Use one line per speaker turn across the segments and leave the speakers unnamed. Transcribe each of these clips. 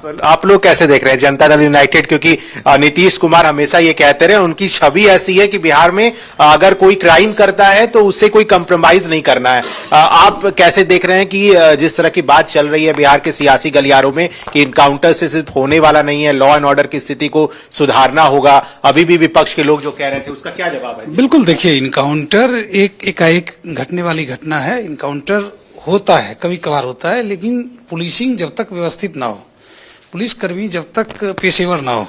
आप लोग कैसे देख रहे हैं जनता दल यूनाइटेड, क्योंकि नीतीश कुमार हमेशा ये कहते रहे उनकी छवि ऐसी है कि बिहार में अगर कोई क्राइम करता है तो उससे कोई कंप्रोमाइज नहीं करना है। आप कैसे देख रहे हैं कि जिस तरह की बात चल रही है बिहार के सियासी गलियारों में कि इनकाउंटर से सिर्फ होने वाला नहीं है, लॉ एंड ऑर्डर की स्थिति को सुधारना होगा, अभी भी विपक्ष के लोग जो कह रहे थे उसका क्या जवाब है?
बिल्कुल, देखिए इनकाउंटर एकाएक घटने वाली घटना है। इनकाउंटर होता है, कभी कभार होता है, लेकिन पुलिसिंग जब तक व्यवस्थित ना हो, पुलिसकर्मी जब तक पेशेवर ना हो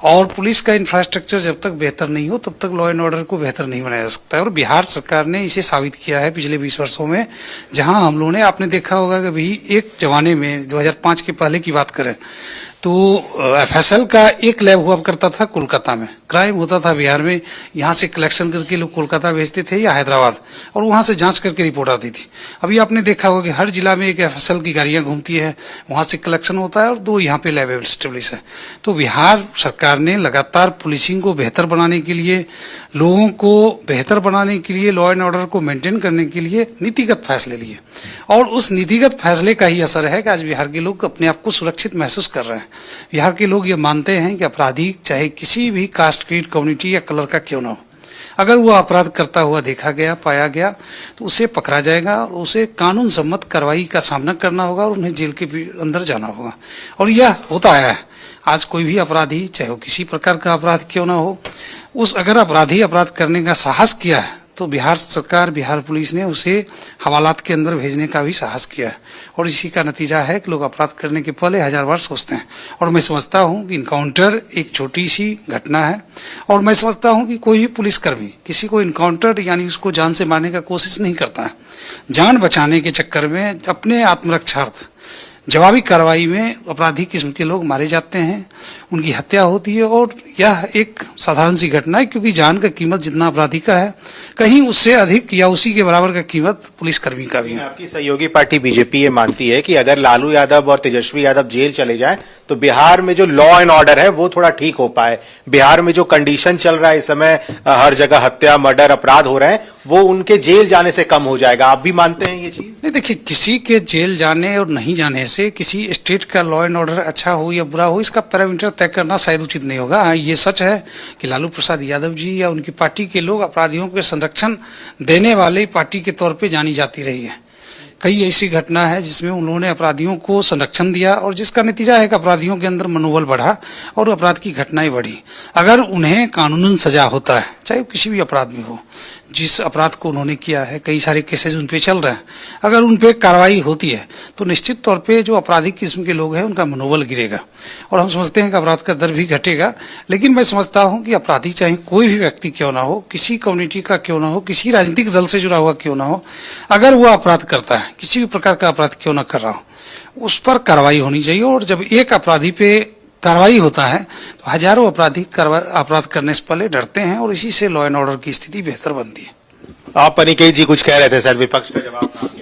और पुलिस का इंफ्रास्ट्रक्चर जब तक बेहतर नहीं हो तब तक लॉ एंड ऑर्डर को बेहतर नहीं बनाया जा सकता है। और बिहार सरकार ने इसे साबित किया है पिछले 20 वर्षों में, जहां हम लोगों ने, आपने देखा होगा कि अभी एक जमाने में 2005 के पहले की बात करें तो एफएसएल का एक लैब हुआ करता था कोलकाता में। क्राइम होता था बिहार में, यहाँ से कलेक्शन करके लोग कोलकाता भेजते थे या हैदराबाद, और वहाँ से जांच करके रिपोर्ट आती थी। अभी आपने देखा होगा कि हर जिला में एक एफएसएल की गाड़ियाँ घूमती है, वहाँ से कलेक्शन होता है और 2 यहाँ पे लैब एस्टेब्लिश है। तो बिहार सरकार ने लगातार पुलिसिंग को बेहतर बनाने के लिए, लोगों को बेहतर बनाने के लिए, लॉ एंड ऑर्डर को मेंटेन करने के लिए नीतिगत फैसले लिए, और उस नीतिगत फैसले का ही असर है कि आज बिहार के लोग अपने आप को सुरक्षित महसूस कर रहे हैं। बिहार के लोग ये मानते हैं कि अपराधी चाहे किसी भी कास्ट, क्रीड, कम्युनिटी या कलर का क्यों ना हो, अगर वो अपराध करता हुआ देखा गया, पाया गया, तो उसे पकड़ा जाएगा और उसे कानून सम्मत कार्रवाई का सामना करना होगा और उन्हें जेल के अंदर जाना होगा। और यह होता आया है। आज कोई भी अपराधी, चाहे वो किसी प्रकार का अपराध क्यों ना हो, अगर अपराधी अपराध करने का साहस किया है तो बिहार सरकार, बिहार पुलिस ने उसे हवालात के अंदर भेजने का भी साहस किया है। और इसी का नतीजा है कि लोग अपराध करने के पहले 1000 बार सोचते हैं। और मैं समझता हूं कि इनकाउंटर एक छोटी सी घटना है, और मैं समझता हूं कि कोई भी पुलिसकर्मी किसी को इनकाउंटर यानी उसको जान से मारने का कोशिश नहीं करता है। जान बचाने के चक्कर में, अपने आत्मरक्षार्थ जवाबी कार्रवाई में अपराधी किस्म के लोग मारे जाते हैं, उनकी हत्या होती है। और यह एक साधारण सी घटना है, क्योंकि जान का कीमत जितना अपराधी का है, कहीं उससे अधिक या उसी के बराबर का कीमत पुलिसकर्मी का भी है।
आपकी सहयोगी पार्टी बीजेपी ये मानती है कि अगर लालू यादव और तेजस्वी यादव जेल चले जाएं तो बिहार में जो लॉ एंड ऑर्डर है वो थोड़ा ठीक हो पाए। बिहार में जो कंडीशन चल रहा है इस समय, हर जगह हत्या, मर्डर, अपराध हो रहे हैं, वो उनके जेल जाने से कम हो जाएगा। आप भी मानते हैं ये चीज?
नहीं, देखिए, किसी के जेल जाने और नहीं जाने से किसी स्टेट का लॉ एंड ऑर्डर अच्छा हो या बुरा हो, इसका पैरामीटर तय करना शायद उचित नहीं होगा। हाँ, ये सच है कि लालू प्रसाद यादव जी या उनकी पार्टी के लोग अपराधियों के संरक्षण देने वाले पार्टी के तौर पे जानी जाती रही है। कई ऐसी घटना है जिसमें उन्होंने अपराधियों को संरक्षण दिया और जिसका नतीजा है कि अपराधियों के अंदर मनोबल बढ़ा और अपराध की घटनाएं बढ़ी। अगर उन्हें कानूनन सजा होता है, चाहे वो किसी भी अपराध में हो, जिस अपराध को उन्होंने किया है, कई सारे केसेस उन पे चल रहे हैं, अगर उन पे कार्रवाई होती है तो निश्चित तौर पे जो अपराधी किस्म के लोग हैं उनका मनोबल गिरेगा और हम समझते हैं कि अपराध का दर भी घटेगा। लेकिन मैं समझता हूं कि अपराधी चाहे कोई भी व्यक्ति क्यों ना हो, किसी कम्युनिटी का क्यों ना हो, किसी राजनीतिक दल से जुड़ा हुआ क्यों ना हो, अगर वो अपराध करता है, किसी भी प्रकार का अपराध क्यों ना कर रहा हो, उस पर कार्रवाई होनी चाहिए। और जब एक अपराधी पे कार्रवाई होता है तो हजारों अपराधी अपराध करने से पहले डरते हैं और इसी से लॉ एंड ऑर्डर की स्थिति बेहतर बनती है।
आप अनिकेत जी कुछ कह रहे थे सर, विपक्ष का जवाब था आपके।